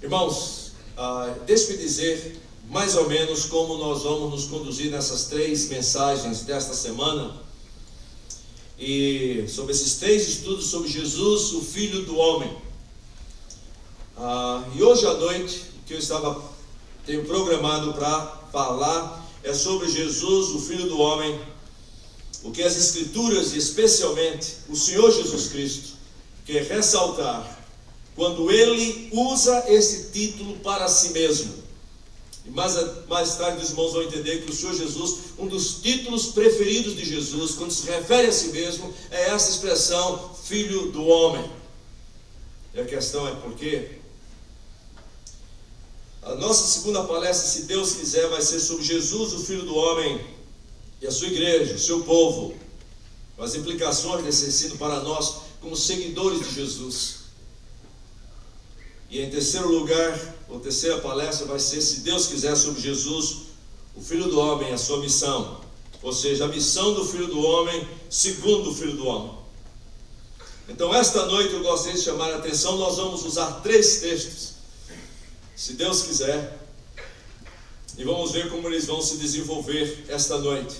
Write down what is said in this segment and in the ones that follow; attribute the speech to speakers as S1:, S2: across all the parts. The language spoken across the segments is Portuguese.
S1: Irmãos, deixe-me dizer mais ou menos como nós vamos nos conduzir nessas 3 mensagens desta semana, e sobre esses 3 estudos sobre Jesus, o Filho do Homem. E hoje à noite, o que eu tenho programado para falar é sobre Jesus, o Filho do Homem, o que as Escrituras, e especialmente o Senhor Jesus Cristo, quer ressaltar quando Ele usa esse título para si mesmo. E mais tarde os irmãos vão entender que o Senhor Jesus, um dos títulos preferidos de Jesus, quando se refere a si mesmo, é essa expressão, Filho do Homem. E a questão é por quê? A nossa segunda palestra, se Deus quiser, vai ser sobre Jesus, o Filho do Homem, e a sua igreja, o seu povo, as implicações desse ensino para nós, como seguidores de Jesus. E em terceiro lugar, a terceira palestra vai ser, se Deus quiser, sobre Jesus, o Filho do Homem, a sua missão. Ou seja, a missão do Filho do Homem, segundo o Filho do Homem. Então, esta noite eu gostaria de chamar a atenção, nós vamos usar 3 textos, se Deus quiser, e vamos ver como eles vão se desenvolver esta noite.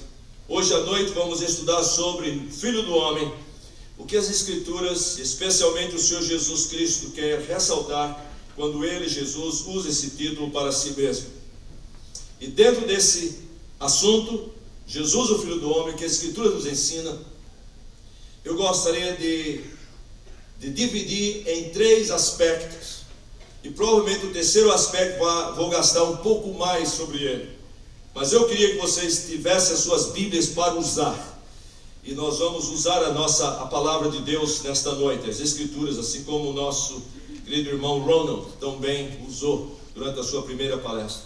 S1: Hoje à noite vamos estudar sobre o Filho do Homem, o que as Escrituras, especialmente o Senhor Jesus Cristo, quer ressaltar quando Ele, Jesus, usa esse título para si mesmo. E dentro desse assunto, Jesus, o Filho do Homem, que a Escritura nos ensina, eu gostaria de dividir em 3 aspectos. E provavelmente o terceiro aspecto vou gastar um pouco mais sobre ele. Mas eu queria que vocês tivessem as suas Bíblias para usar. E nós vamos usar a palavra de Deus nesta noite, as Escrituras, assim como o nosso querido irmão Ronald também usou durante a sua primeira palestra.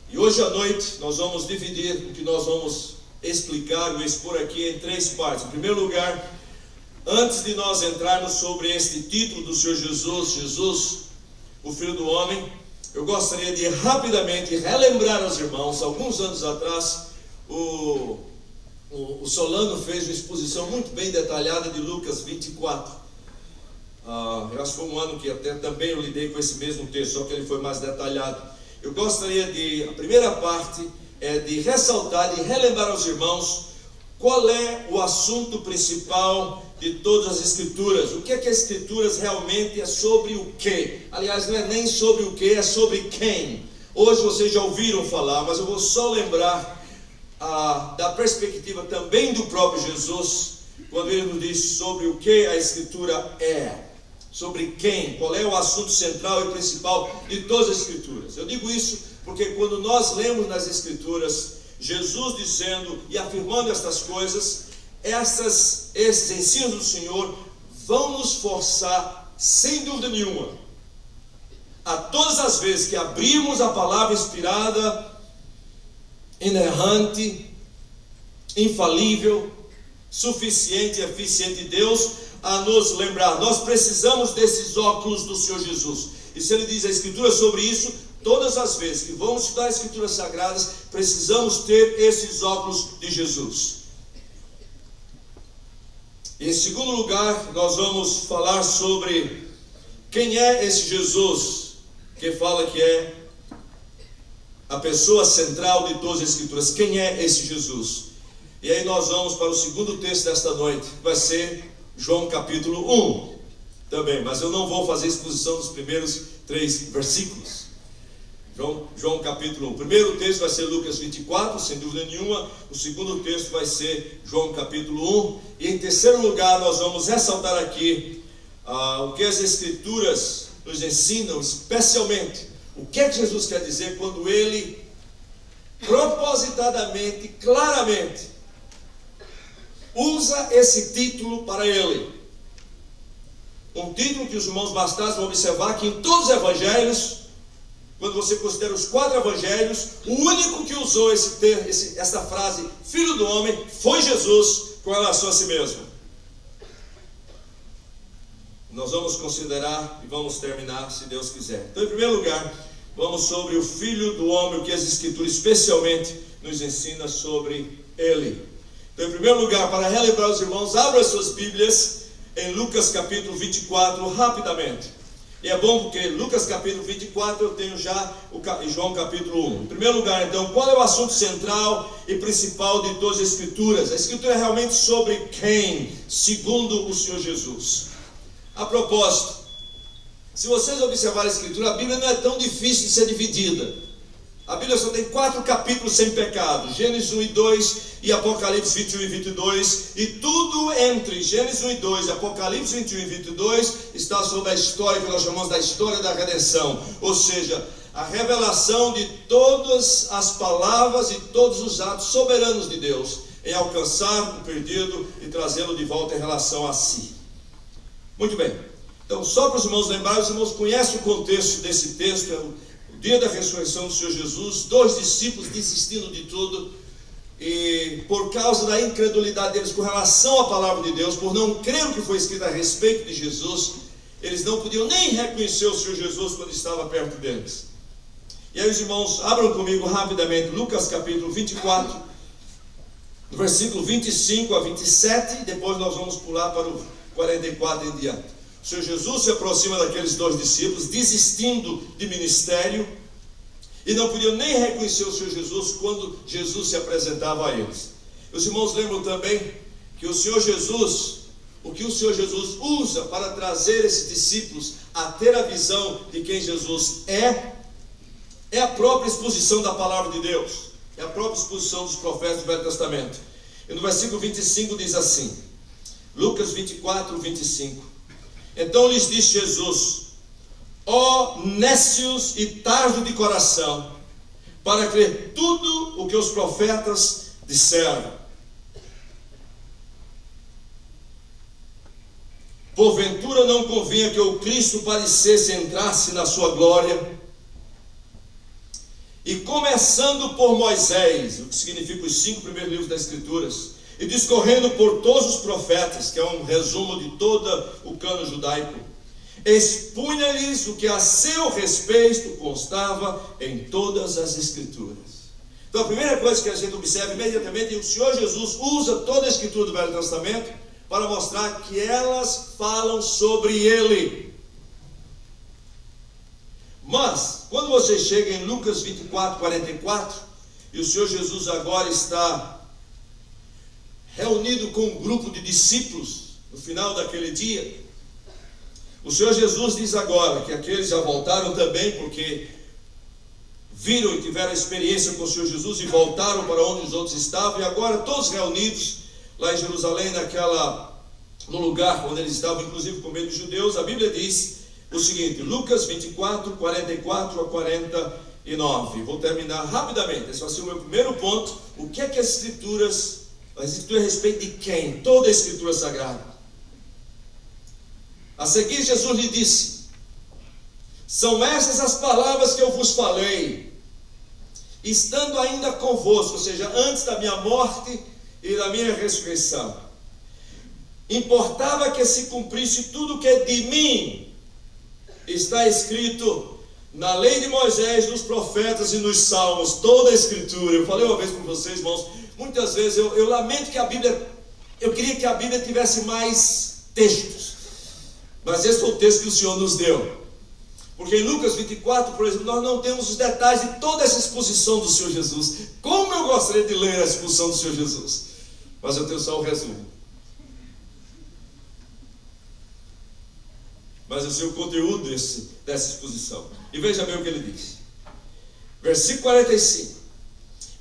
S1: E hoje à noite nós vamos dividir o que nós vamos explicar e expor aqui em 3 partes. Em primeiro lugar, antes de nós entrarmos sobre este título do Senhor Jesus, Jesus, o Filho do Homem, eu gostaria de rapidamente relembrar aos irmãos, alguns anos atrás, o Solano fez uma exposição muito bem detalhada de Lucas 24. Eu acho que foi um ano que até também eu lidei com esse mesmo texto, só que ele foi mais detalhado. Eu gostaria a primeira parte é de ressaltar, de relembrar aos irmãos qual é o assunto principal de todas as Escrituras. O que é que as Escrituras realmente é sobre o quê? Aliás, não é nem sobre o quê, é sobre quem. Hoje vocês já ouviram falar, mas eu vou só lembrar da perspectiva também do próprio Jesus, quando ele nos diz sobre o que a Escritura é, sobre quem, qual é o assunto central e principal de todas as Escrituras. Eu digo isso porque quando nós lemos nas Escrituras, Jesus dizendo e afirmando estas coisas, esses ensinos do Senhor vão nos forçar, sem dúvida nenhuma, a todas as vezes que abrimos a palavra inspirada, inerrante, infalível, suficiente e eficiente de Deus, a nos lembrar, nós precisamos desses óculos do Senhor Jesus. E se ele diz a Escritura sobre isso, todas as vezes que vamos estudar as Escrituras Sagradas, precisamos ter esses óculos de Jesus. E em segundo lugar, nós vamos falar sobre quem é esse Jesus, que fala que é a pessoa central de todas as Escrituras. Quem é esse Jesus? E aí nós vamos para o segundo texto desta noite, que vai ser João capítulo 1 também, mas eu não vou fazer exposição dos primeiros 3 versículos. João capítulo 1. O primeiro texto vai ser Lucas 24, sem dúvida nenhuma. O segundo texto vai ser João capítulo 1. E em terceiro lugar nós vamos ressaltar aqui o que as Escrituras nos ensinam, especialmente o que é que Jesus quer dizer quando ele propositadamente, claramente usa esse título para ele. Um título que os irmãos bastardos vão observar que em todos os evangelhos, quando você considera os 4 evangelhos, o único que usou essa frase, Filho do Homem, foi Jesus com relação a si mesmo. Nós vamos considerar e vamos terminar, se Deus quiser. Então, em primeiro lugar, vamos sobre o Filho do Homem, o que as Escrituras especialmente nos ensina sobre ele. Então, em primeiro lugar, para relembrar os irmãos, abram as suas Bíblias em Lucas capítulo 24, rapidamente. E é bom porque Lucas capítulo 24 eu tenho já João capítulo 1. Em primeiro lugar, então, qual é o assunto central e principal de todas as Escrituras? A Escritura é realmente sobre quem? Segundo o Senhor Jesus. A propósito, se vocês observarem a Escritura, a Bíblia não é tão difícil de ser dividida. A Bíblia só tem 4 capítulos sem pecado, Gênesis 1 e 2 e Apocalipse 21 e 22, e tudo entre Gênesis 1 e 2 e Apocalipse 21 e 22 está sobre a história que nós chamamos da história da redenção, ou seja, a revelação de todas as palavras e todos os atos soberanos de Deus em alcançar o perdido e trazê-lo de volta em relação a si. Muito bem, então só para os irmãos lembrarem, os irmãos conhecem o contexto desse texto, é o dia da ressurreição do Senhor Jesus, 2 discípulos desistindo de tudo, e por causa da incredulidade deles com relação à palavra de Deus, por não crer o que foi escrito a respeito de Jesus, eles não podiam nem reconhecer o Senhor Jesus quando estava perto deles. E aí os irmãos, abram comigo rapidamente Lucas capítulo 24, do versículo 25 a 27, e depois nós vamos pular para o 44 em diante. O Senhor Jesus se aproxima daqueles 2 discípulos, desistindo de ministério, e não podiam nem reconhecer o Senhor Jesus quando Jesus se apresentava a eles. Os irmãos lembram também que o Senhor Jesus, o que o Senhor Jesus usa para trazer esses discípulos a ter a visão de quem Jesus é a própria exposição da palavra de Deus, é a própria exposição dos profetas do Velho Testamento. E no versículo 25 diz assim, Lucas 24, 25: Então lhes disse Jesus: ó nécios e tardo de coração, para crer tudo o que os profetas disseram. Porventura não convinha que o Cristo parecesse entrasse na sua glória? E começando por Moisés, o que significa os 5 primeiros livros das Escrituras, e discorrendo por todos os profetas, que é um resumo de todo o cano judaico, expunha-lhes o que a seu respeito constava em todas as Escrituras. Então a primeira coisa que a gente observa imediatamente é que o Senhor Jesus usa toda a Escritura do Velho Testamento para mostrar que elas falam sobre Ele. Mas, quando você chega em Lucas 24, 44, e o Senhor Jesus agora está reunido com um grupo de discípulos, no final daquele dia, o Senhor Jesus diz agora que aqueles já voltaram também, porque viram e tiveram a experiência com o Senhor Jesus e voltaram para onde os outros estavam, e agora todos reunidos lá em Jerusalém, no lugar onde eles estavam, inclusive com medo dos judeus. A Bíblia diz o seguinte, Lucas 24, 44 a 49. Vou terminar rapidamente, esse vai ser o meu primeiro ponto. O que é que as Escrituras a respeito de quem? Toda a Escritura Sagrada. A seguir Jesus lhe disse: são essas as palavras que eu vos falei, estando ainda convosco, ou seja, antes da minha morte e da minha ressurreição. Importava que se cumprisse tudo que de mim está escrito na lei de Moisés, nos profetas e nos salmos, toda a Escritura. Eu falei uma vez com vocês, irmãos, muitas vezes eu lamento que a Bíblia, eu queria que a Bíblia tivesse mais textos, mas esse foi o texto que o Senhor nos deu. Porque em Lucas 24, por exemplo, nós não temos os detalhes de toda essa exposição do Senhor Jesus. Como eu gostaria de ler a exposição do Senhor Jesus, mas eu tenho só o resumo. Mas eu sei o conteúdo dessa exposição. E veja bem o que ele diz. Versículo 45.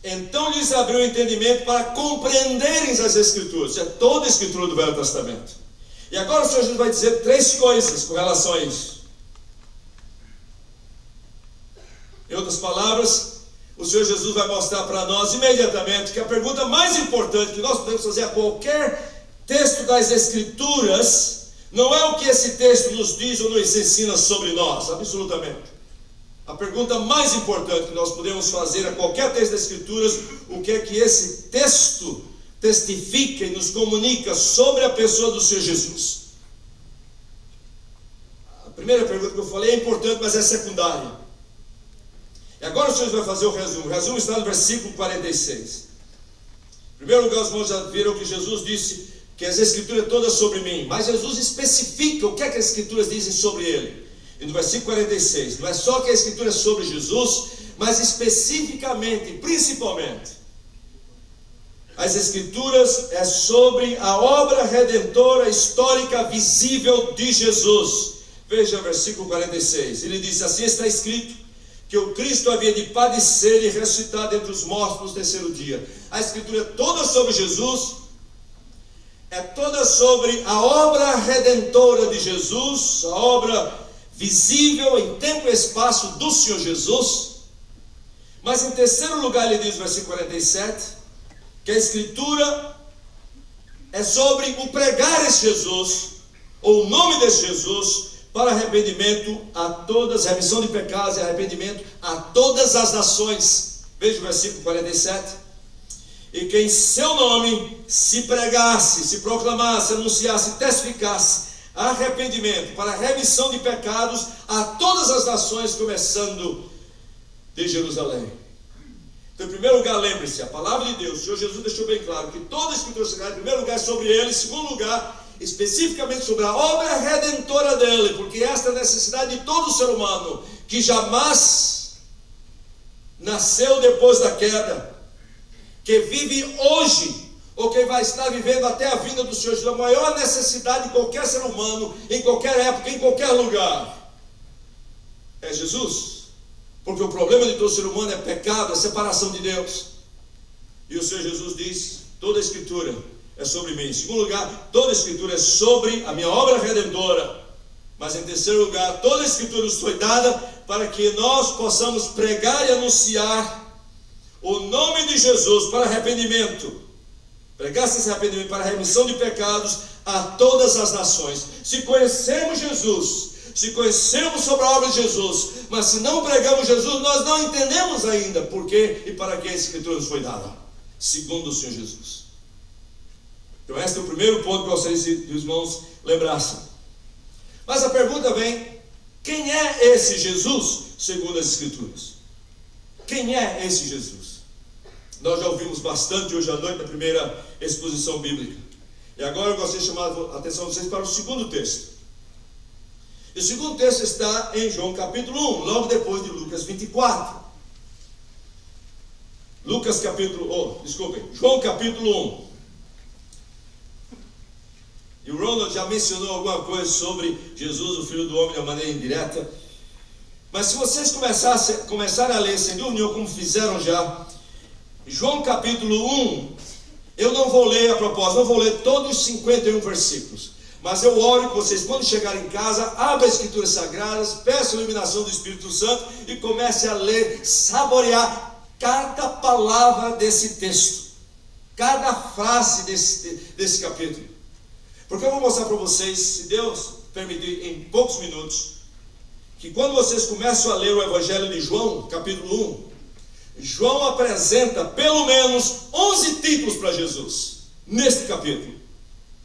S1: Então lhes abriu o entendimento para compreenderem as Escrituras. É toda a Escritura do Velho Testamento. E agora o Senhor Jesus vai dizer 3 coisas com relação a isso. Em outras palavras, o Senhor Jesus vai mostrar para nós imediatamente que a pergunta mais importante que nós podemos fazer a qualquer texto das Escrituras não é o que esse texto nos diz ou nos ensina sobre nós, absolutamente. A pergunta mais importante que nós podemos fazer a qualquer texto das Escrituras, o que é que esse texto testifica e nos comunica sobre a pessoa do Senhor Jesus. A primeira pergunta que eu falei é importante, mas é secundária. E agora o Senhor vai fazer o resumo. O resumo está no versículo 46. Em primeiro lugar, os irmãos já viram que Jesus disse que as Escrituras todas sobre mim, mas Jesus especifica o que é que as Escrituras dizem sobre ele. e no versículo 46, não é só que a Escritura é sobre Jesus, mas especificamente, principalmente, as Escrituras é sobre a obra redentora histórica visível de Jesus. Veja o versículo 46, ele diz: assim está escrito, que o Cristo havia de padecer e ressuscitar dentre os mortos no terceiro dia. A Escritura é toda sobre Jesus, é toda sobre a obra redentora de Jesus, a obra visível em tempo e espaço do Senhor Jesus. Mas em terceiro lugar ele diz no versículo 47, que a Escritura é sobre o pregar esse Jesus, ou o nome desse Jesus, para arrependimento a todas, remissão de pecados e arrependimento a todas as nações. Veja o versículo 47. E que em seu nome se pregasse, se proclamasse, anunciasse, testificasse arrependimento para remissão de pecados a todas as nações, começando de Jerusalém. Então, em primeiro lugar, lembre-se, a palavra de Deus, o Senhor Jesus deixou bem claro que toda a Escritura Sagrada, em primeiro lugar, é sobre Ele, em segundo lugar, especificamente sobre a obra redentora dele, porque esta é a necessidade de todo ser humano, que jamais nasceu depois da queda, que vive hoje, ou que vai estar vivendo até a vinda do Senhor Jesus. A maior necessidade de qualquer ser humano, em qualquer época, em qualquer lugar, é Jesus. Porque o problema de todo ser humano é pecado, é separação de Deus. E o Senhor Jesus diz: toda a Escritura é sobre mim. Em segundo lugar, toda a Escritura é sobre a minha obra redentora. Mas em terceiro lugar, toda a Escritura nos foi dada para que nós possamos pregar e anunciar o nome de Jesus para arrependimento. Pregar-se esse arrependimento para a remissão de pecados a todas as nações. Se conhecemos Jesus, se conhecemos sobre a obra de Jesus, mas se não pregamos Jesus, nós não entendemos ainda por que e para que a Escritura nos foi dada, segundo o Senhor Jesus. Então este é o primeiro ponto que eu gostaria que os irmãos lembrassem. Mas a pergunta vem: quem é esse Jesus segundo as Escrituras? Quem é esse Jesus? Nós já ouvimos bastante hoje à noite na primeira exposição bíblica. E agora eu gostaria de chamar a atenção de vocês para o segundo texto. E o segundo texto está em João capítulo 1, logo depois de Lucas 24. João capítulo 1. E o Ronald já mencionou alguma coisa sobre Jesus, o Filho do Homem, de maneira indireta. Mas se vocês começarem a ler sem dúvida nenhuma, como fizeram já, João capítulo 1, eu não vou ler a propósito, não vou ler todos os 51 versículos. Mas eu oro que vocês, quando chegarem em casa, abram as Escrituras Sagradas, peçam a iluminação do Espírito Santo e comecem a ler, saborear cada palavra desse texto, cada frase desse capítulo. Porque eu vou mostrar para vocês, se Deus permitir, em poucos minutos, que quando vocês começam a ler o Evangelho de João, capítulo 1, João apresenta pelo menos 11 títulos para Jesus, neste capítulo,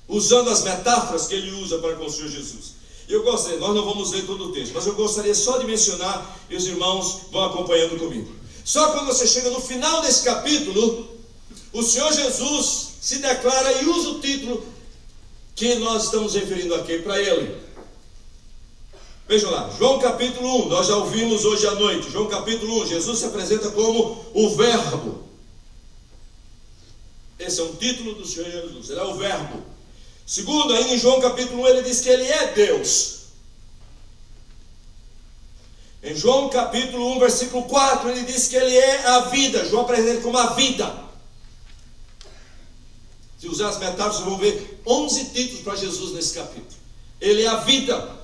S1: usando as metáforas que ele usa para com o Senhor Jesus. Nós não vamos ler todo o texto, mas eu gostaria só de mencionar, e os irmãos vão acompanhando comigo. Só quando você chega no final desse capítulo, o Senhor Jesus se declara e usa o título que nós estamos referindo aqui para ele. Vejam lá, João capítulo 1, nós já ouvimos hoje à noite. João capítulo 1, Jesus se apresenta como o Verbo. Esse é um título do Senhor Jesus, ele é o Verbo. Segundo, ainda em João capítulo 1, ele diz que ele é Deus. Em João capítulo 1, versículo 4, ele diz que ele é a vida. João apresenta ele como a vida. Se usar as metáforas, vocês vão ver 11 títulos para Jesus nesse capítulo. Ele é a vida.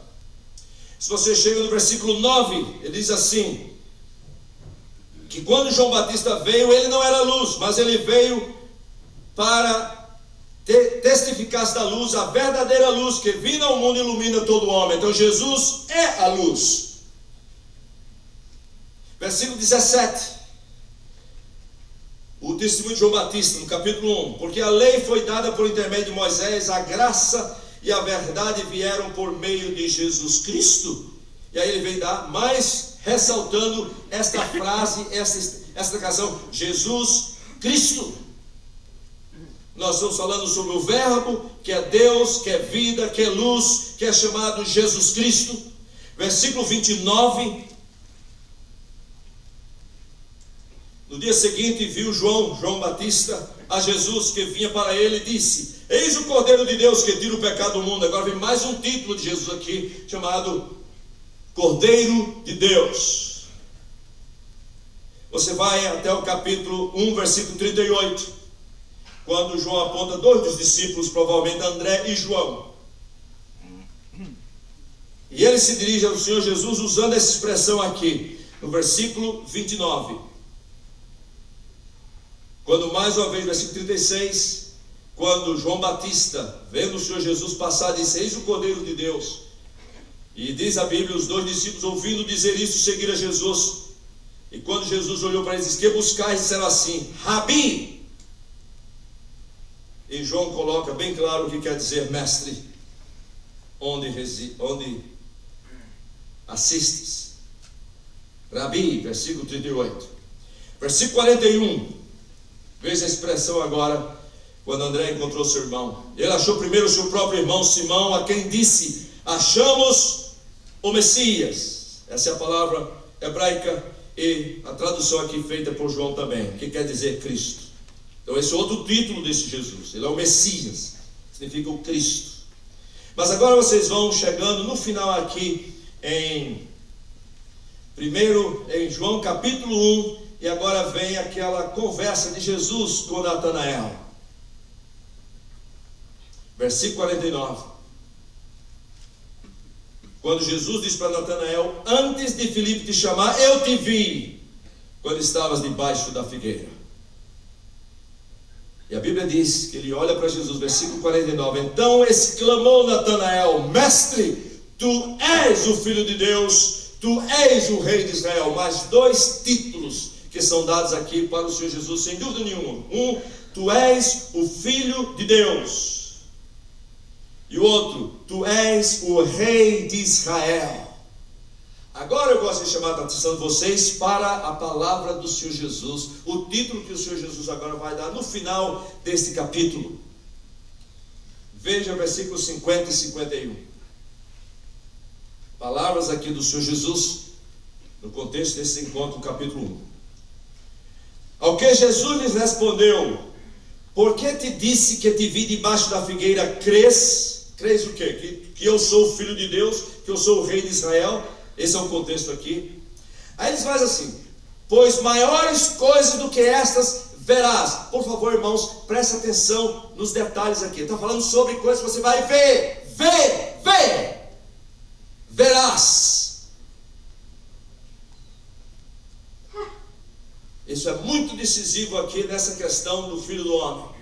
S1: Se você chega no versículo 9, ele diz assim, que quando João Batista veio, ele não era luz, mas ele veio para testificar da luz, a verdadeira luz que vindo ao mundo ilumina todo homem. Então Jesus é a luz. Versículo 17, o testemunho de João Batista, no capítulo 1, porque a lei foi dada por intermédio de Moisés, a graça e a verdade vieram por meio de Jesus Cristo. E aí ele vem dar mais, ressaltando esta frase, esta canção, Jesus Cristo. Nós estamos falando sobre o Verbo, que é Deus, que é vida, que é luz, que é chamado Jesus Cristo. Versículo 29. No dia seguinte viu João Batista, a Jesus que vinha para ele e disse: eis o Cordeiro de Deus que tira o pecado do mundo. Agora vem mais um título de Jesus aqui, chamado Cordeiro de Deus. Você vai até o capítulo 1, versículo 38, quando João aponta dois dos discípulos, provavelmente André e João. E ele se dirige ao Senhor Jesus usando essa expressão aqui, no versículo 29. Quando mais uma vez, versículo 36, quando João Batista, vendo o Senhor Jesus passar, disse: eis o Cordeiro de Deus. E diz a Bíblia, os dois discípulos, ouvindo dizer isso, seguiram a Jesus. E quando Jesus olhou para eles, disse: que buscais? Disseram assim: Rabi. E João coloca bem claro o que quer dizer mestre. Onde assistes? Rabi, versículo 38. Versículo 41. Veja a expressão agora, quando André encontrou seu irmão. Ele achou primeiro o seu próprio irmão Simão, a quem disse: achamos o Messias. Essa é a palavra hebraica e a tradução aqui feita por João também, que quer dizer Cristo. Então esse é outro título desse Jesus. Ele é o Messias, significa o Cristo. Mas agora vocês vão chegando no final aqui primeiro em João capítulo 1. E agora vem aquela conversa de Jesus com Natanael. Versículo 49. Quando Jesus diz para Natanael: antes de Filipe te chamar, eu te vi, quando estavas debaixo da figueira. E a Bíblia diz que ele olha para Jesus, versículo 49. Então exclamou Natanael: mestre, tu és o Filho de Deus, tu és o Rei de Israel. Mais dois títulos que são dados aqui para o Senhor Jesus, sem dúvida nenhuma. Um, tu és o Filho de Deus. E o outro, tu és o Rei de Israel. Agora eu gosto de chamar a atenção de vocês para a palavra do Senhor Jesus, o título que o Senhor Jesus agora vai dar no final deste capítulo. Veja versículos 50 e 51. Palavras aqui do Senhor Jesus, no contexto desse encontro, capítulo 1. Ao que Jesus lhes respondeu: por que te disse que te vi debaixo da figueira? Crês? Crês o quê? Que eu sou o Filho de Deus, que eu sou o Rei de Israel? Esse é o contexto aqui. Aí eles fazem assim: pois maiores coisas do que estas verás. Por favor, irmãos, preste atenção nos detalhes aqui. Está falando sobre coisas que você vai ver. Verás. Isso é muito decisivo aqui nessa questão do Filho do Homem.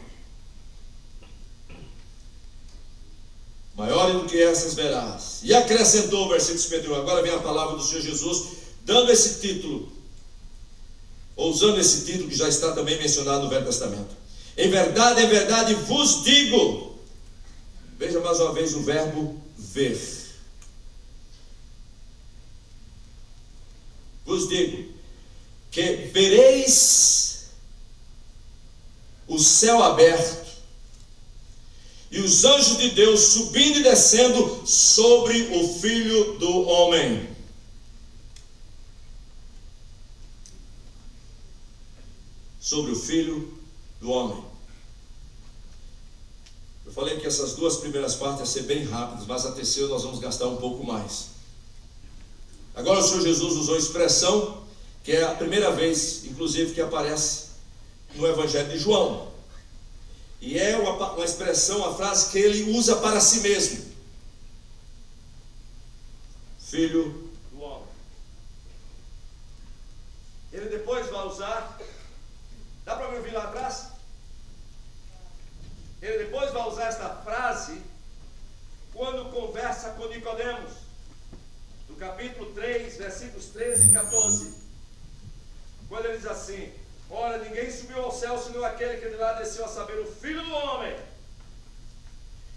S1: Maiores do que essas verás. E acrescentou o versículo 51. Agora vem a palavra do Senhor Jesus, dando esse título, ou usando esse título que já está também mencionado no Velho Testamento. Em verdade vos digo. Veja mais uma vez o verbo ver. Vos digo que vereis o céu aberto e os anjos de Deus subindo e descendo sobre o Filho do Homem. Sobre o Filho do Homem. Eu falei que essas duas primeiras partes iam ser bem rápidas, mas a terceira nós vamos gastar um pouco mais. Agora o Senhor Jesus usou a expressão que é a primeira vez, inclusive, que aparece no Evangelho de João. E é uma expressão, uma frase que ele usa para si mesmo. Filho do Homem. Ele depois vai usar... Dá para me ouvir lá atrás? Ele depois vai usar esta frase quando conversa com Nicodemos. No capítulo 3, versículos 13 e 14. Quando ele diz assim: ora, ninguém subiu ao céu senão aquele que de lá desceu, a saber, o Filho do Homem.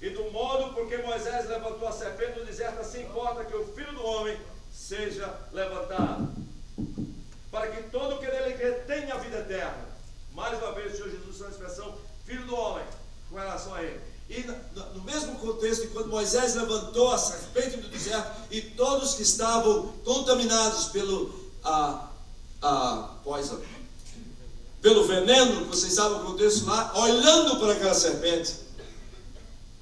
S1: E do modo porque Moisés levantou a serpente no deserto, assim importa que o Filho do Homem seja levantado, para que todo que nele crê tenha a vida eterna. Mais uma vez o Senhor Jesus usa a expressão Filho do Homem com relação a ele. E no mesmo contexto, quando Moisés levantou a serpente do deserto, e todos que estavam contaminados pelo veneno, que vocês sabem o contexto lá, olhando para aquela serpente,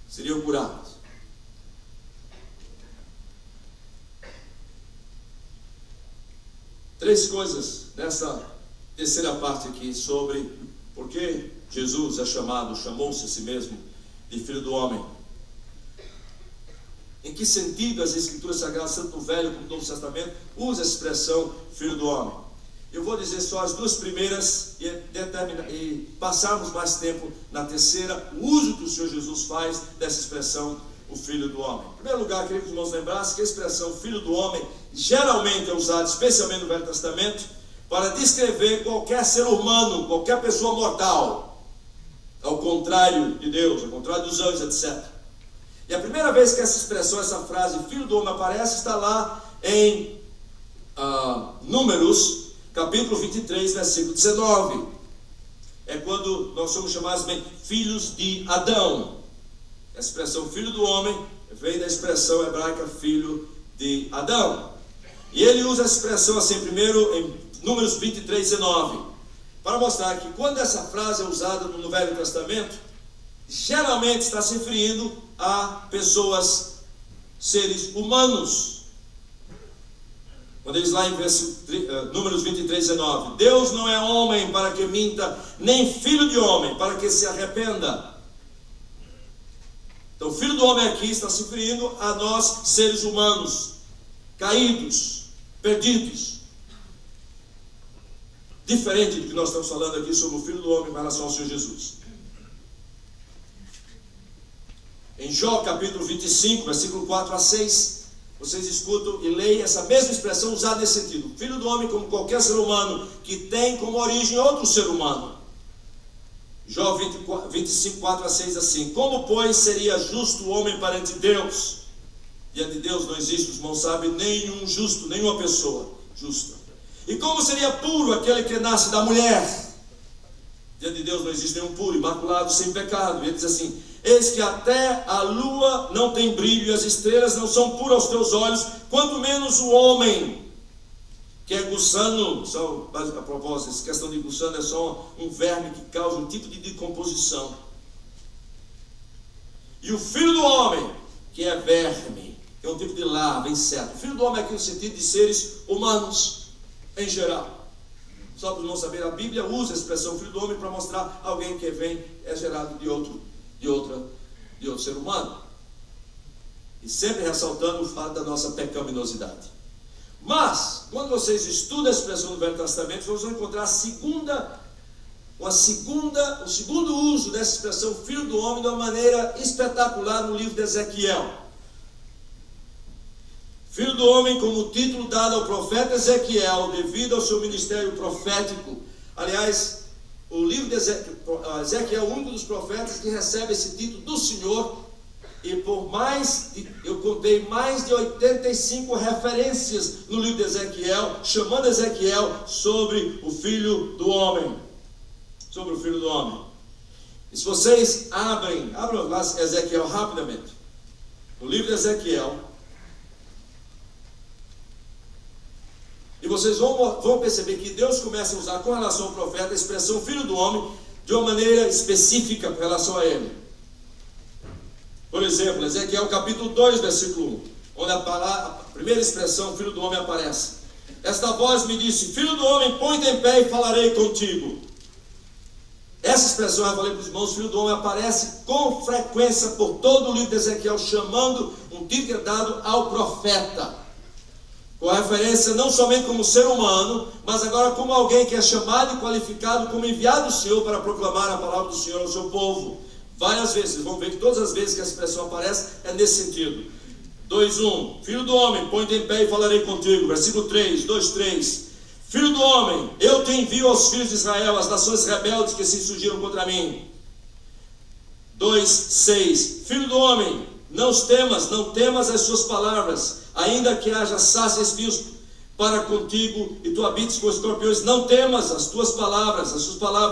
S1: seriam curados. Três coisas nessa terceira parte aqui sobre por que Jesus chamou-se a si mesmo de Filho do Homem. Em que sentido as Escrituras Sagradas, tanto no Velho como no Novo Testamento, usam a expressão Filho do Homem? Eu vou dizer só as duas primeiras e passarmos mais tempo na terceira, o uso que o Senhor Jesus faz dessa expressão, o Filho do Homem. Em primeiro lugar, queria que os irmãos lembrassem que a expressão Filho do Homem geralmente é usada, especialmente no Velho Testamento, para descrever qualquer ser humano, qualquer pessoa mortal, ao contrário de Deus, ao contrário dos anjos, etc. E a primeira vez que essa expressão, essa frase Filho do Homem aparece, está lá em Números, capítulo 23, versículo 19. É quando nós somos chamados de filhos de Adão. A expressão Filho do Homem vem da expressão hebraica Filho de Adão. E ele usa a expressão assim, primeiro em Números 23, 19, para mostrar que quando essa frase é usada no Velho Testamento, geralmente está se referindo a pessoas, seres humanos. Quando diz lá em Números 23, 19, Deus não é homem para que minta, nem filho de homem para que se arrependa. Então, Filho do Homem aqui está se referindo a nós, seres humanos, caídos, perdidos. Diferente do que nós estamos falando aqui sobre o Filho do Homem em relação ao Senhor Jesus. Em Jó capítulo 25, versículo 4 a 6, vocês escutam e leem essa mesma expressão usada nesse sentido. Filho do homem como qualquer ser humano que tem como origem outro ser humano. Jó 25, 4 a 6 assim: como pois seria justo o homem perante Deus? Diante de Deus não existe, os irmãos sabem, nenhum justo, nenhuma pessoa justa. E como seria puro aquele que nasce da mulher? Diante de Deus não existe nenhum puro, imaculado, sem pecado. Ele diz assim: eis que até a lua não tem brilho e as estrelas não são puras aos teus olhos, quanto menos o homem, que é gussano. Só, a propósito, essa questão de gussano é só um verme que causa um tipo de decomposição. E o filho do homem, que é verme, que é um tipo de larva, inseto. O filho do homem aqui no sentido de seres humanos, em geral. Só para não saber, a Bíblia usa a expressão filho do homem para mostrar alguém que é gerado de outro ser humano. E sempre ressaltando o fato da nossa pecaminosidade. Mas, quando vocês estudam a expressão do Velho Testamento, vocês vão encontrar o segundo uso dessa expressão filho do homem de uma maneira espetacular no livro de Ezequiel. Filho do homem como título dado ao profeta Ezequiel devido ao seu ministério profético. Aliás, o livro de Ezequiel é o único dos profetas que recebe esse título do Senhor. E eu contei mais de 85 referências no livro de Ezequiel, chamando Ezequiel sobre o Filho do Homem. Sobre o Filho do Homem. E se vocês abram lá Ezequiel rapidamente. O livro de Ezequiel. E vocês vão perceber que Deus começa a usar com relação ao profeta a expressão Filho do Homem de uma maneira específica com relação a ele. Por exemplo, Ezequiel capítulo 2, versículo 1, onde a primeira expressão Filho do Homem aparece. Esta voz me disse: Filho do homem, põe-te em pé e falarei contigo. Essa expressão, eu falei para os irmãos, Filho do Homem aparece com frequência por todo o livro de Ezequiel, chamando um título dado ao profeta. Com referência não somente como ser humano, mas agora como alguém que é chamado e qualificado como enviado do Senhor para proclamar a palavra do Senhor ao seu povo. Várias vezes, vocês vão ver que todas as vezes que essa expressão aparece é nesse sentido. 2:1, Filho do homem, põe-te em pé e falarei contigo. Versículo 3, 2:3, Filho do homem, eu te envio aos filhos de Israel, as nações rebeldes que se insurgiram contra mim. 2:6, Filho do homem, não temas as suas palavras, ainda que haja sarça e espinhos para contigo e tu habites com escorpiões, não temas as suas palavras,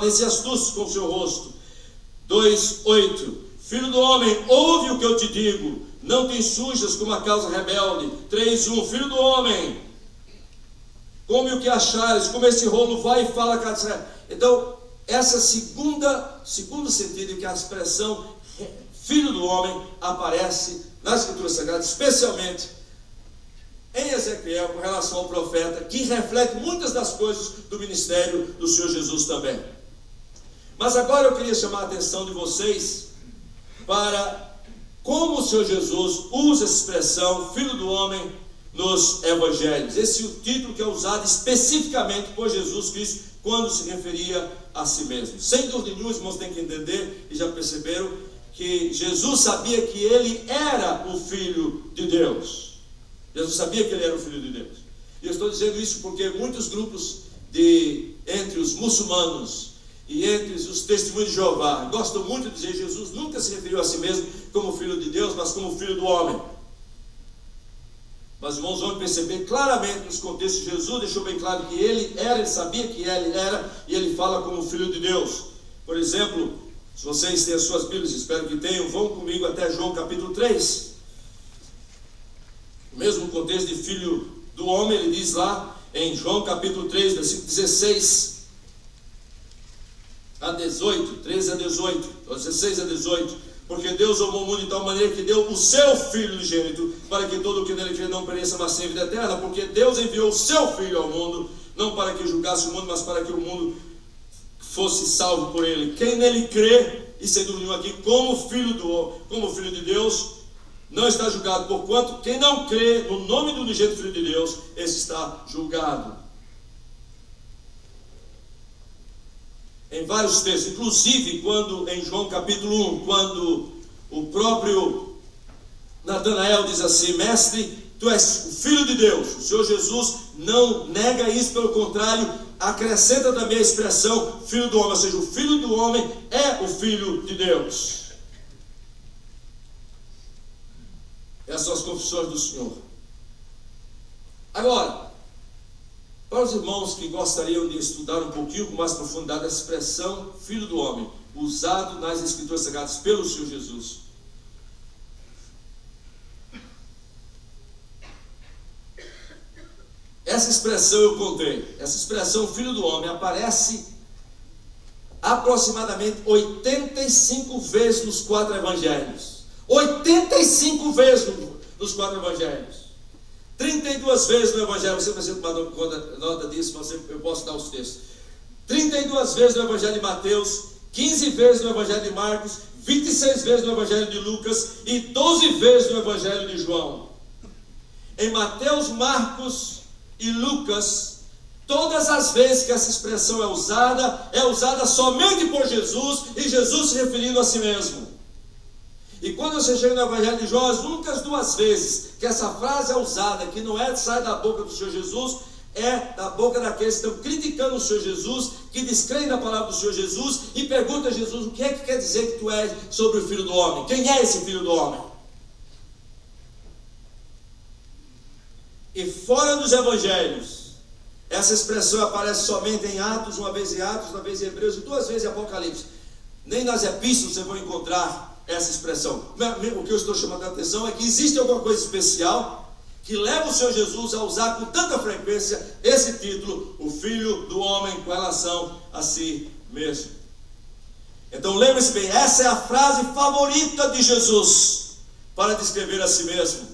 S1: nem se assustes com o seu rosto. 2:8, Filho do homem, ouve o que eu te digo, não te ensujas como a causa rebelde. 3:1, filho do homem, come o que achares, come esse rolo, vai e fala com a Israel. Então, essa segundo sentido em que a expressão filho do homem aparece nas Escrituras Sagradas, especialmente em Ezequiel, com relação ao profeta, que reflete muitas das coisas do ministério do Senhor Jesus também. Mas agora eu queria chamar a atenção de vocês para como o Senhor Jesus usa essa expressão, filho do homem, nos evangelhos. Esse é o título que é usado especificamente por Jesus Cristo quando se referia a si mesmo. Sem dúvida nenhuma, os irmãos têm que entender, e já perceberam, que Jesus sabia que ele era o Filho de Deus. Jesus sabia que ele era o Filho de Deus. E eu estou dizendo isso porque muitos grupos entre os muçulmanos e entre os testemunhos de Jeová gostam muito de dizer que Jesus nunca se referiu a si mesmo como Filho de Deus, mas como Filho do homem. Mas os irmãos vão perceber claramente nos contextos de Jesus, deixou bem claro que ele era, ele sabia que ele era, e ele fala como Filho de Deus. Por exemplo, se vocês têm as suas Bíblias, espero que tenham, vão comigo até João capítulo 3. O mesmo contexto de filho do homem, ele diz lá em João capítulo 3, versículo 16 a 18, 13 a 18, 16 a 18. Porque Deus amou o mundo de tal maneira que deu o seu Filho unigênito, para que todo o que nele crê não pereça, mas tenha vida eterna. Porque Deus enviou o seu Filho ao mundo, não para que julgasse o mundo, mas para que o mundo fosse salvo por ele. Quem nele crê, e sem dúvida nenhuma aqui, como filho de Deus, não está julgado, porquanto quem não crê no nome do unigênito Filho de Deus, esse está julgado. Em vários textos, inclusive quando em João capítulo 1, quando o próprio Natanael diz assim: mestre, tu és o Filho de Deus. O Senhor Jesus não nega isso, pelo contrário, acrescenta também a expressão Filho do homem, ou seja, o Filho do homem é o Filho de Deus. Essas são as confissões do Senhor. Agora, para os irmãos que gostariam de estudar um pouquinho com mais profundidade a expressão Filho do homem, usado nas Escrituras Sagradas pelo Senhor Jesus, essa expressão eu contei, essa expressão Filho do homem aparece aproximadamente 85 vezes nos 4 evangelhos. 85 vezes nos 4 evangelhos. 32 vezes no evangelho, você vai tomar nota disso, eu posso dar os textos. 32 vezes no evangelho de Mateus, 15 vezes no evangelho de Marcos, 26 vezes no evangelho de Lucas e 12 vezes no evangelho de João. Em Mateus, Marcos e Lucas, todas as vezes que essa expressão é usada somente por Jesus, e Jesus se referindo a si mesmo. E quando você chega no evangelho de João, as únicas 2 vezes que essa frase é usada, que não sai da boca do Senhor Jesus, é da boca daqueles que estão criticando o Senhor Jesus, que descreem da palavra do Senhor Jesus, e perguntam a Jesus: o que é que quer dizer que tu és sobre o Filho do homem? Quem é esse Filho do homem? E fora dos evangelhos, essa expressão aparece somente em Atos, uma vez em Atos, uma vez em Hebreus e 2 vezes em Apocalipse. Nem nas epístolas você vai encontrar essa expressão. O que eu estou chamando a atenção é que existe alguma coisa especial que leva o Senhor Jesus a usar com tanta frequência esse título, o Filho do homem, com relação a si mesmo. Então lembre-se bem, essa é a frase favorita de Jesus para descrever a si mesmo.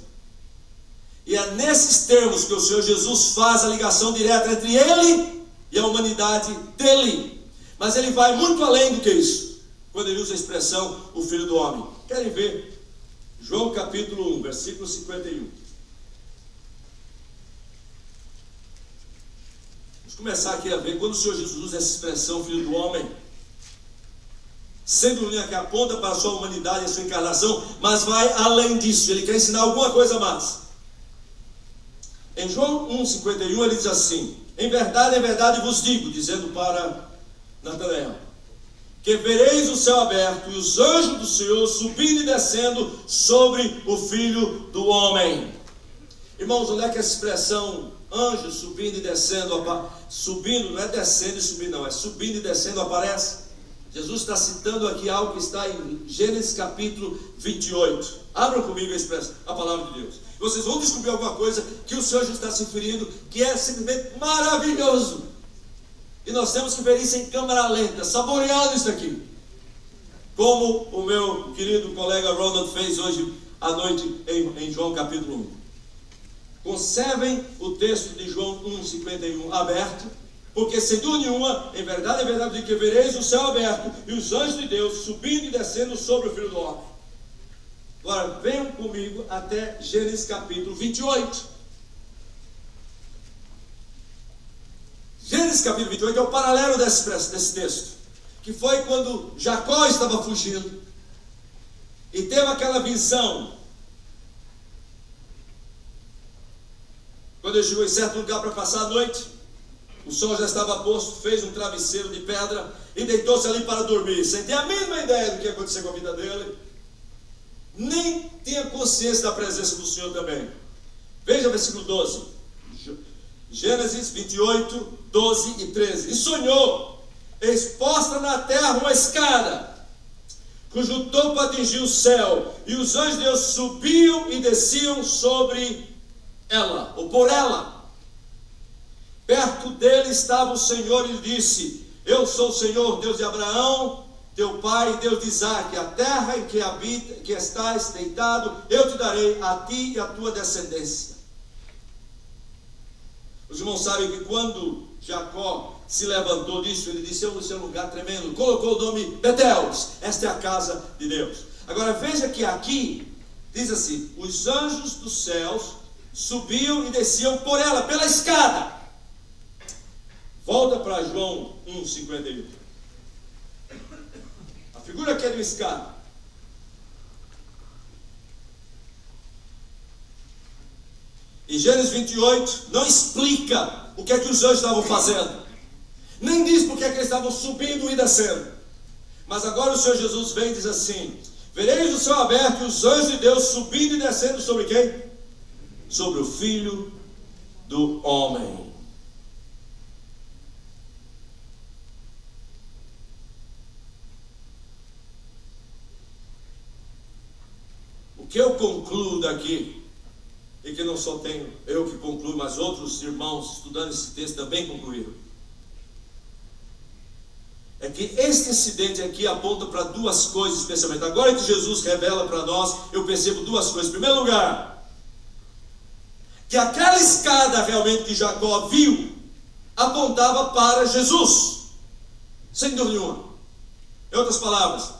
S1: E é nesses termos que o Senhor Jesus faz a ligação direta entre ele e a humanidade dele. Mas ele vai muito além do que isso, quando ele usa a expressão o Filho do homem. Querem ver? João capítulo 1, versículo 51. Vamos começar aqui a ver quando o Senhor Jesus usa essa expressão Filho do homem, sendo que aponta para a sua humanidade e a sua encarnação, mas vai além disso, ele quer ensinar alguma coisa mais. Em João 1,51 ele diz assim: em verdade vos digo, dizendo para Natanael, que vereis o céu aberto e os anjos do Senhor subindo e descendo sobre o Filho do homem. Irmãos, onde é que essa expressão anjos subindo e descendo, subindo não é descendo e subindo não, é subindo e descendo aparece? Jesus está citando aqui algo que está em Gênesis capítulo 28. Abram comigo a palavra de Deus. Vocês vão descobrir alguma coisa que o Senhor Jesus está se referindo, que é simplesmente maravilhoso. E nós temos que ver isso em câmera lenta, saboreando isso aqui. Como o meu querido colega Ronald fez hoje à noite em João capítulo 1. Conservem o texto de João 1,51 aberto, porque sem dúvida nenhuma, em verdade, que vereis o céu aberto e os anjos de Deus subindo e descendo sobre o Filho do Homem. Agora, venham comigo até Gênesis capítulo 28. Gênesis capítulo 28 é o paralelo desse texto, que foi quando Jacó estava fugindo e teve aquela visão. Quando ele chegou em certo lugar para passar a noite, o sol já estava posto, fez um travesseiro de pedra e deitou-se ali para dormir, sem ter a mínima ideia do que ia acontecer com a vida dele, nem tinha consciência da presença do Senhor também. Veja o versículo 12, Gênesis 28, 12 e 13. E sonhou, exposta na terra uma escada, cujo topo atingia o céu, e os anjos de Deus subiam e desciam sobre ela, ou por ela. Perto dele estava o Senhor e lhe disse: eu sou o Senhor, Deus de Abraão, teu pai, e Deus de Isaque. A terra em que estás deitado, eu te darei a ti e a tua descendência. Os irmãos sabem que quando Jacó se levantou disso, ele disse: esse é um lugar tremendo. Colocou o nome Betel. Esta é a casa de Deus. Agora veja que aqui diz assim: os anjos dos céus subiam e desciam por ela, pela escada. Volta para João 1,51. A figura aqui é de uma escada. Em Gênesis 28 não explica o que é que os anjos estavam fazendo, nem diz por que é que eles estavam subindo e descendo. Mas agora o Senhor Jesus vem e diz assim: vereis o céu aberto e os anjos de Deus subindo e descendo sobre quem? Sobre o Filho do Homem. O que eu concluo daqui, e que não só tenho eu que concluo, mas outros irmãos estudando esse texto também concluíram, é que este incidente aqui aponta para duas coisas especialmente. Agora que Jesus revela para nós, eu percebo duas coisas. Em primeiro lugar, que aquela escada realmente que Jacó viu apontava para Jesus, sem dúvida nenhuma. Em outras palavras,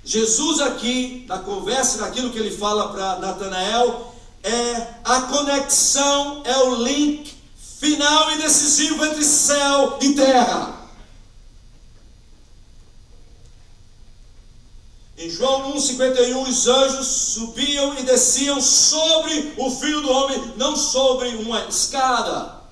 S1: Jesus aqui, na conversa, naquilo que ele fala para Natanael, é a conexão, é o link final e decisivo entre céu e terra. Em João 1,51, os anjos subiam e desciam sobre o Filho do Homem, não sobre uma escada.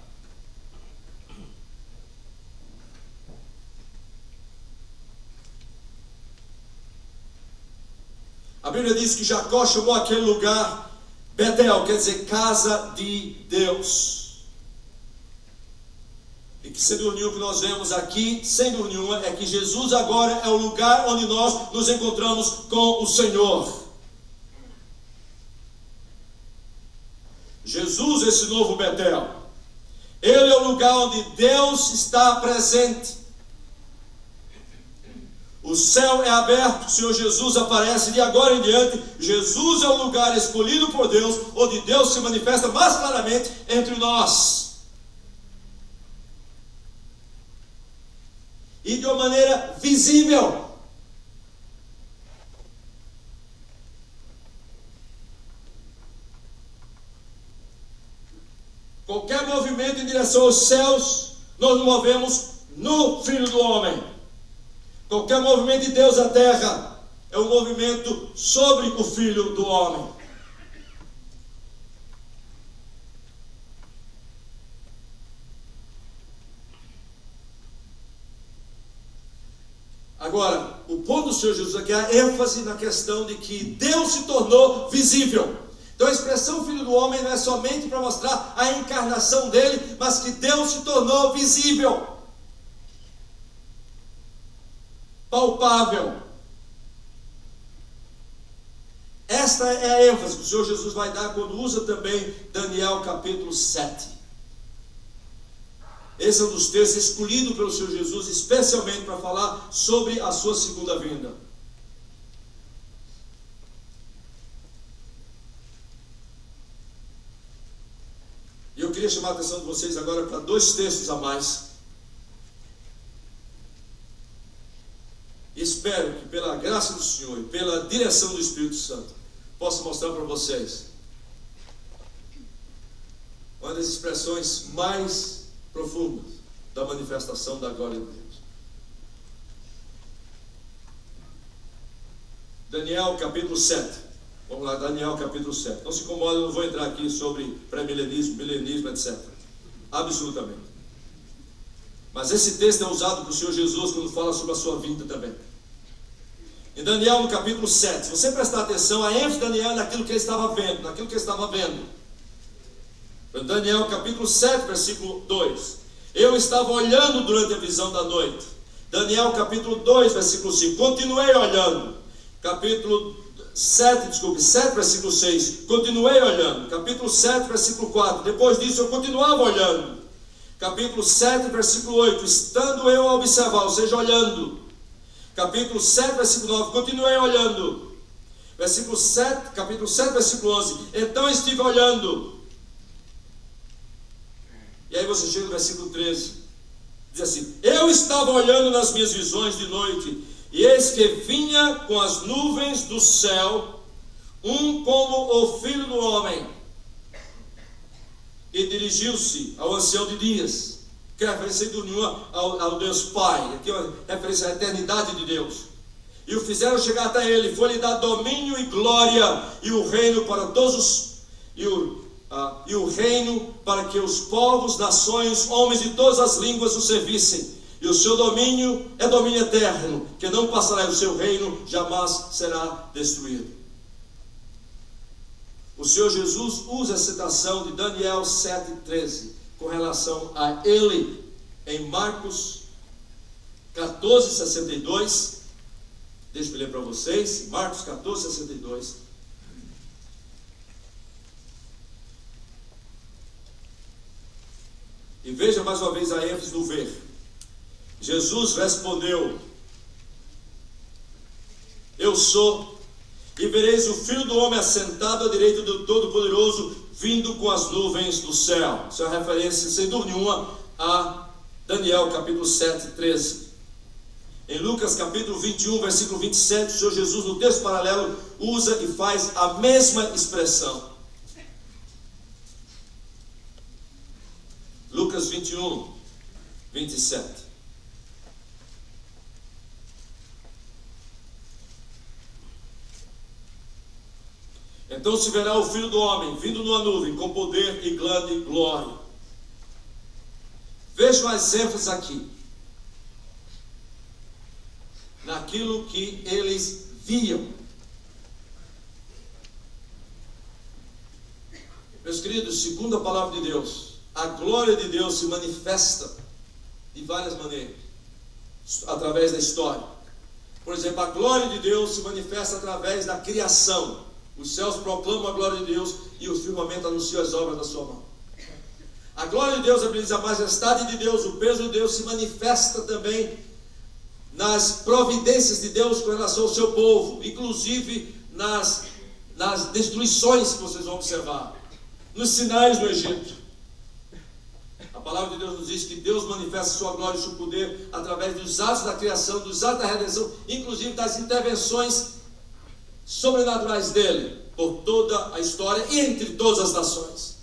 S1: A Bíblia diz que Jacó chamou aquele lugar Betel, quer dizer casa de Deus. E que sem dúvida nenhuma que nós vemos aqui, sem dúvida nenhuma, é que Jesus agora é o lugar onde nós nos encontramos com o Senhor. Jesus, esse novo Betel, ele é o lugar onde Deus está presente. O céu é aberto, o Senhor Jesus aparece, de agora em diante, Jesus é o lugar escolhido por Deus, onde Deus se manifesta mais claramente entre nós. E de uma maneira visível. Qualquer movimento em direção aos céus, nós nos movemos no Filho do Homem. Qualquer movimento de Deus à terra é um movimento sobre o Filho do Homem. Agora, o ponto do Senhor Jesus aqui é a ênfase na questão de que Deus se tornou visível. Então a expressão Filho do Homem não é somente para mostrar a encarnação dele, mas que Deus se tornou visível. palpável. Esta é a ênfase que o Senhor Jesus vai dar quando usa também Daniel capítulo 7. Esse é um dos textos escolhidos pelo Senhor Jesus especialmente para falar sobre a sua segunda vinda. E eu queria chamar a atenção de vocês agora para dois textos a mais. Espero que pela graça do Senhor e pela direção do Espírito Santo possa mostrar para vocês uma das expressões mais profundas da manifestação da glória de Deus. Daniel capítulo 7. Vamos lá, Daniel capítulo 7. Não se incomoda, eu não vou entrar aqui sobre pré-milenismo, milenismo, etc. Absolutamente. Mas esse texto é usado por Senhor Jesus quando fala sobre a sua vinda também. Em Daniel no capítulo 7, se você prestar atenção, a ênfase de Daniel é naquilo que ele estava vendo, naquilo que ele estava vendo. Em Daniel capítulo 7, versículo 2. Eu estava olhando durante a visão da noite. Daniel capítulo 2, versículo 5. Continuei olhando. Capítulo 7, versículo 6. Continuei olhando. Capítulo 7, versículo 4. Depois disso eu continuava olhando. Capítulo 7, versículo 8. Estando eu a observar, ou seja, olhando. Capítulo 7, versículo 9. Continuei olhando. Capítulo 7, versículo 11. Então estive olhando. E aí você chega no versículo 13. Diz assim: eu estava olhando nas minhas visões de noite, e eis que vinha com as nuvens do céu um como o filho do homem, e dirigiu-se ao ancião de dias, que é referência nenhuma ao Deus Pai, aqui é uma referência à eternidade de Deus, e o fizeram chegar até ele. Foi-lhe dar domínio e glória, e o reino para todos os, e o reino para que os povos, nações, homens de todas as línguas o servissem. E o seu domínio é domínio eterno, que não passará, e o seu reino jamais será destruído. O Senhor Jesus usa a citação de Daniel 7,13 com relação a ele em Marcos 14,62. Deixa eu ler para vocês. Marcos 14,62. E veja mais uma vez a ênfase do ver. Jesus respondeu: eu sou, e vereis o Filho do Homem assentado à direita do Todo-Poderoso, vindo com as nuvens do céu. Isso é uma referência, sem dúvida nenhuma, a Daniel capítulo 7, 13. Em Lucas capítulo 21, versículo 27, o Senhor Jesus, no texto paralelo, usa e faz a mesma expressão. Lucas 21, 27. Então se verá o Filho do Homem vindo numa nuvem com poder e grande glória. Vejam as ênfases aqui naquilo que eles viam. Meus queridos, segundo a palavra de Deus, a glória de Deus se manifesta de várias maneiras através da história. Por exemplo, a glória de Deus se manifesta através da criação. Os céus proclamam a glória de Deus e o firmamento anuncia as obras da sua mão. A glória de Deus, a majestade de Deus, o peso de Deus se manifesta também nas providências de Deus com relação ao seu povo, inclusive nas destruições que vocês vão observar, nos sinais do Egito. A palavra de Deus nos diz que Deus manifesta sua glória e seu poder através dos atos da criação, dos atos da redenção, inclusive das intervenções sobrenaturais dele por toda a história e entre todas as nações.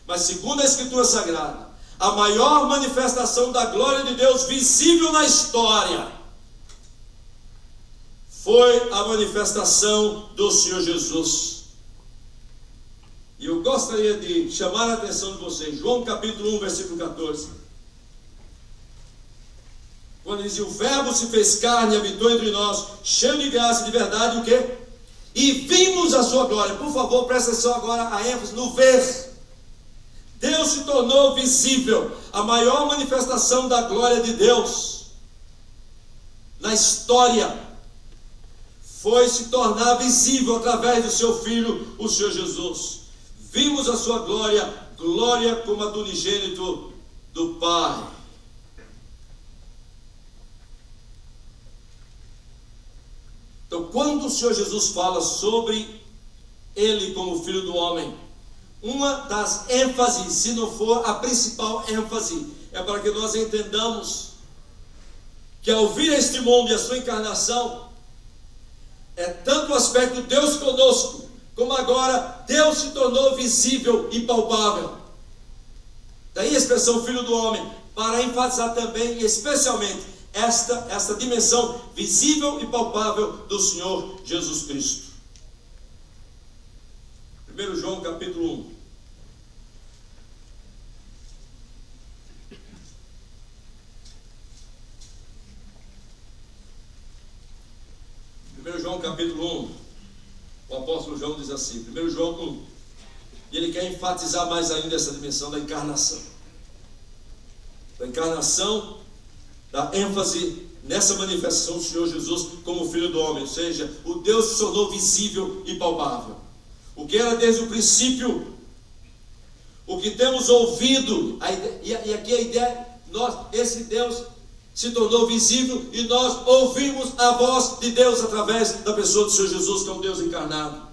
S1: Mas segundo a Escritura Sagrada, a maior manifestação da glória de Deus visível na história foi a manifestação do Senhor Jesus. E eu gostaria de chamar a atenção de vocês, João capítulo 1, versículo 14. Quando diz: o Verbo se fez carne e habitou entre nós, cheio de graça e de verdade, o quê? E vimos a sua glória. Por favor, presta atenção agora, a ênfase no ver. Deus se tornou visível. A maior manifestação da glória de Deus na história, foi se tornar visível através do seu Filho, o Senhor Jesus. Vimos a sua glória, glória como a do unigênito do Pai. Então, quando o Senhor Jesus fala sobre Ele como Filho do Homem, uma das ênfases, se não for a principal ênfase, é para que nós entendamos que ao vir a este mundo e a sua encarnação, é tanto o aspecto Deus conosco, como agora Deus se tornou visível e palpável. Daí a expressão Filho do Homem, para enfatizar também e especialmente esta dimensão visível e palpável do Senhor Jesus Cristo. 1 João capítulo 1. 1 João capítulo 1, o apóstolo João diz assim, 1 João 1, e ele quer enfatizar mais ainda essa dimensão da encarnação. Da encarnação, da ênfase nessa manifestação do Senhor Jesus como Filho do Homem, ou seja, o Deus se tornou visível e palpável. O que era desde o princípio, o que temos ouvido, e aqui a ideia, esse Deus se tornou visível e nós ouvimos a voz de Deus através da pessoa do Senhor Jesus, que é um Deus encarnado.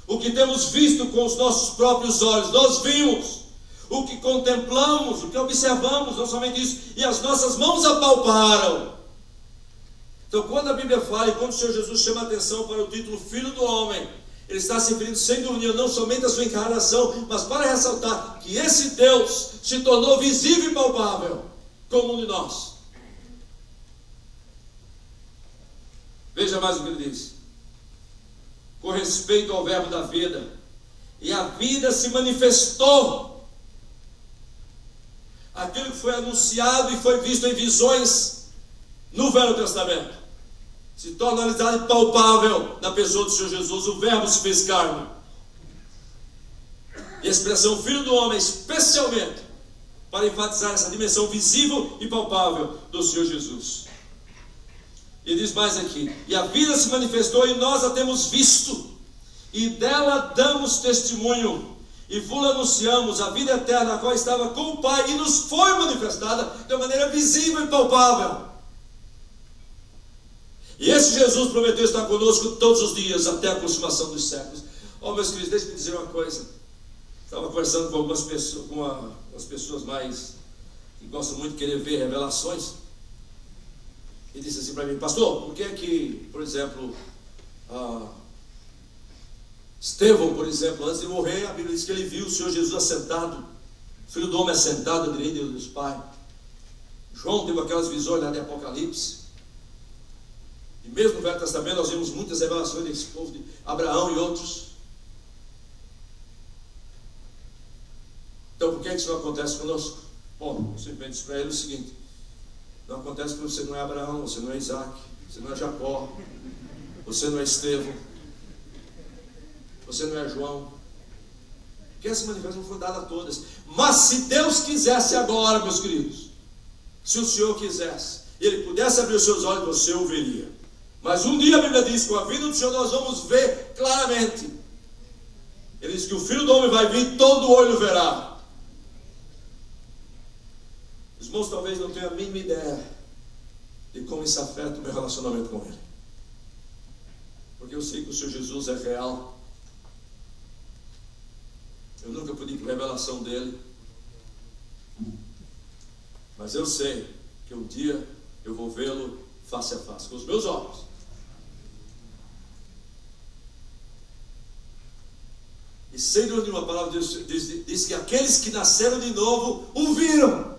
S1: O que temos visto com os nossos próprios olhos, nós vimos. O que contemplamos, o que observamos, não somente isso, e as nossas mãos apalparam. Então, quando a Bíblia fala e quando o Senhor Jesus chama a atenção para o título Filho do Homem, ele está se referindo sem dúvida não somente à sua encarnação, mas para ressaltar que esse Deus se tornou visível e palpável como um de nós. Veja mais o que ele diz. Com respeito ao verbo da vida, e a vida se manifestou. Aquilo que foi anunciado e foi visto em visões no Velho Testamento se torna realidade palpável na pessoa do Senhor Jesus. O verbo se fez carne. E a expressão Filho do Homem, especialmente para enfatizar essa dimensão visível e palpável do Senhor Jesus. E diz mais aqui: e a vida se manifestou e nós a temos visto, e dela damos testemunho, e vos anunciamos a vida eterna, a qual estava com o Pai, e nos foi manifestada de maneira visível e palpável. E esse Jesus prometeu estar conosco todos os dias, até a consumação dos séculos. Oh, meus queridos, deixe-me dizer uma coisa. Estava conversando com algumas pessoas, umas pessoas mais que gostam muito de querer ver revelações, e disse assim para mim: pastor, por que é que, por exemplo, Estevão, por exemplo, antes de morrer, a Bíblia diz que ele viu o Senhor Jesus assentado, o Filho do Homem assentado à direita de Deus Pai. João teve aquelas visões lá de Apocalipse. E mesmo no Velho Testamento nós vimos muitas revelações desse povo, de Abraão e outros. Então por que isso não acontece conosco? Bom, eu simplesmente disse para ele o seguinte: não acontece porque você não é Abraão, você não é Isaac, você não é Jacó, você não é Estevão, você não é João. Porque essa manifestação foi dada a todas. Mas se Deus quisesse agora, meus queridos, se o Senhor quisesse, e Ele pudesse abrir os seus olhos, você o veria. Mas um dia a Bíblia diz que com a vinda do Senhor nós vamos ver claramente. Ele diz que o Filho do Homem vai vir, todo olho verá. Os irmãos talvez não tenham a mínima ideia de como isso afeta o meu relacionamento com Ele. Porque eu sei que o Senhor Jesus é real. Eu nunca pude ir para a revelação dele. Mas eu sei que um dia eu vou vê-lo face a face, com os meus olhos. E sem dúvida nenhuma, a palavra de Deus diz que aqueles que nasceram de novo o viram.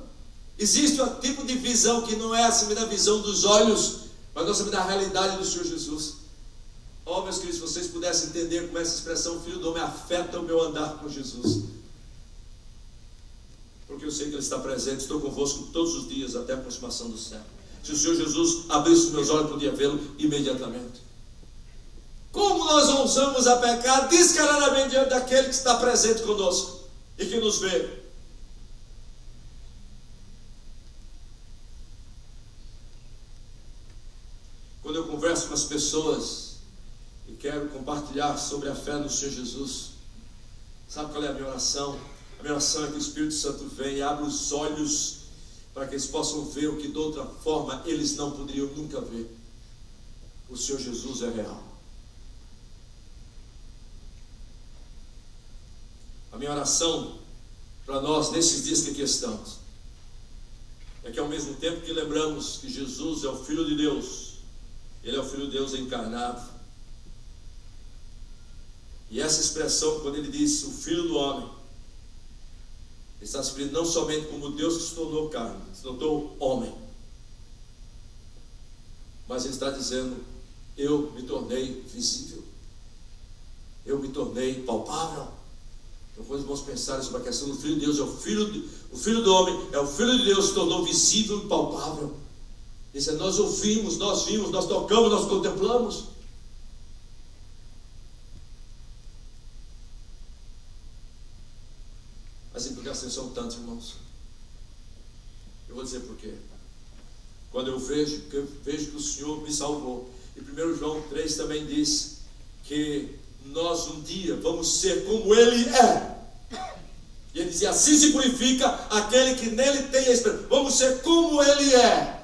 S1: Existe um tipo de visão que não é assim da visão dos olhos, mas não da realidade do Senhor Jesus. Oh, meus queridos, se vocês pudessem entender como essa expressão Filho do Homem afeta o meu andar com Jesus. Porque eu sei que Ele está presente, estou convosco todos os dias até a consumação do século. Se o Senhor Jesus abrisse os meus olhos, eu podia vê-lo imediatamente. Como nós ousamos a pecar descaradamente diante daquele que está presente conosco e que nos vê? converso com as pessoas e quero compartilhar sobre a fé no Senhor Jesus, sabe qual é a minha oração? A minha oração é que o Espírito Santo venha e abra os olhos para que eles possam ver o que de outra forma eles não poderiam nunca ver. O Senhor Jesus é real. A minha oração para nós nesses dias que aqui estamos é que ao mesmo tempo que lembramos que Jesus é o Filho de Deus, Ele é o Filho de Deus encarnado, e essa expressão, quando Ele diz o Filho do Homem, Ele está se referindo não somente como Deus que se tornou carne, se tornou homem, mas Ele está dizendo: eu me tornei visível, eu me tornei palpável. Então, quando vamos pensar sobre a questão do Filho de Deus, o Filho do Homem é o Filho de Deus que se tornou visível e palpável. Isso é, nós ouvimos, nós vimos, nós tocamos, nós contemplamos. As implicações são tantas, irmãos. Eu vou dizer por quê. Quando eu vejo que o Senhor me salvou, e 1 João 3 também diz que nós um dia vamos ser como Ele é. E Ele dizia: assim se purifica aquele que nele tem a esperança. Vamos ser como Ele é.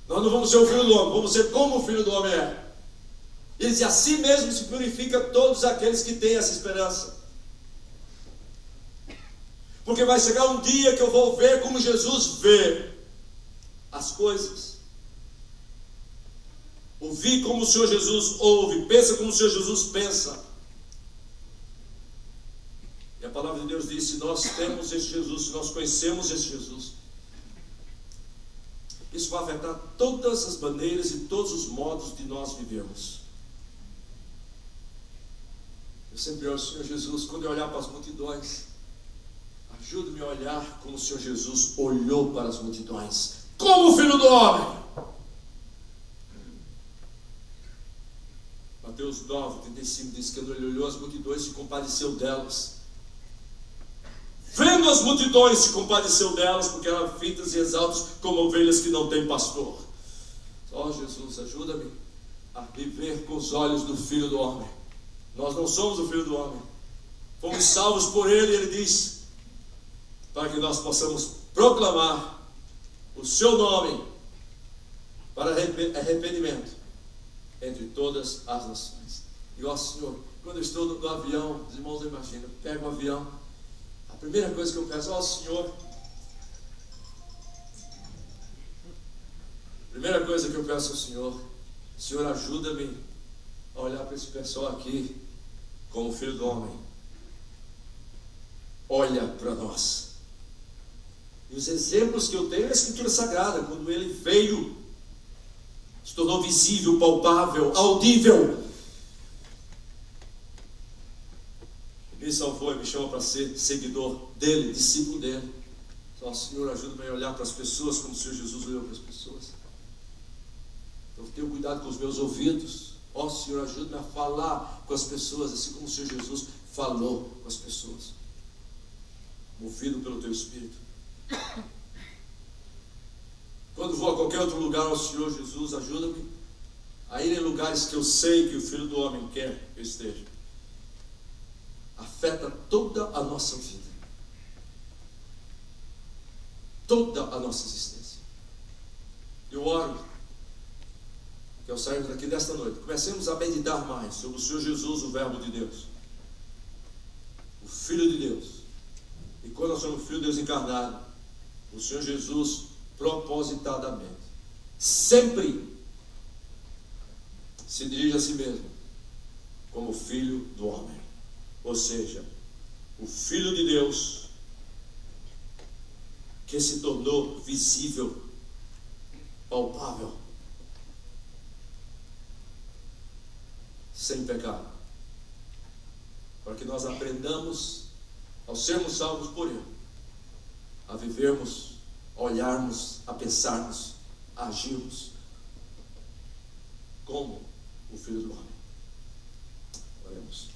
S1: Nós não vamos ser o Filho do Homem, vamos ser como o Filho do Homem é. Ele dizia: assim mesmo se purifica todos aqueles que têm essa esperança. Porque vai chegar um dia que eu vou ver como Jesus vê as coisas. Ouvir como o Senhor Jesus ouve, pensa como o Senhor Jesus pensa. E a palavra de Deus diz: se nós temos esse Jesus, se nós conhecemos esse Jesus, isso vai afetar todas as maneiras e todos os modos de nós vivermos. Eu sempre oro: Senhor Jesus, quando eu olhar para as multidões, ajuda-me a olhar como o Senhor Jesus olhou para as multidões, como o Filho do Homem. Mateus 9, 35 diz que quando Ele olhou as multidões, se compadeceu delas. Vendo as multidões, se compadeceu delas, porque eram fitas e exaltas como ovelhas que não têm pastor. Ó Jesus, ajuda-me a viver com os olhos do Filho do Homem. Nós não somos o Filho do Homem, fomos salvos por Ele. Ele diz para que nós possamos proclamar o Seu nome para arrependimento entre todas as nações. E ó Senhor, quando eu estou no avião, os irmãos não imaginam, eu pego um avião, a primeira coisa que eu peço: ó Senhor, primeira coisa que eu peço ao Senhor: Senhor, ajuda-me a olhar para esse pessoal aqui como o Filho do Homem. Olha para nós. E os exemplos que eu tenho é a Escritura Sagrada, quando Ele veio, se tornou visível, palpável, audível. Me salvou e me chama para ser seguidor dEle, discípulo dEle. Então, Senhor, ajuda-me a olhar para as pessoas como o Senhor Jesus olhou para as pessoas. Eu tenho cuidado com os meus ouvidos. Ó Senhor, ajuda-me a falar com as pessoas assim como o Senhor Jesus falou com as pessoas, movido pelo Teu Espírito. Quando vou a qualquer outro lugar, ao Senhor Jesus, ajuda-me a ir em lugares que eu sei que o Filho do Homem quer que eu esteja. Afeta toda a nossa vida, toda a nossa existência. Eu oro que ao sairmos daqui desta noite, comecemos a meditar mais sobre o Senhor Jesus, o Verbo de Deus, o Filho de Deus. E quando nós somos o Filho de Deus encarnado, o Senhor Jesus propositadamente sempre se dirige a si mesmo como Filho do Homem, ou seja, o Filho de Deus que se tornou visível, palpável, sem pecado, para que nós aprendamos, ao sermos salvos por Ele, a vivermos, a olharmos, a pensarmos, a agirmos como o Filho do Homem. Oremos.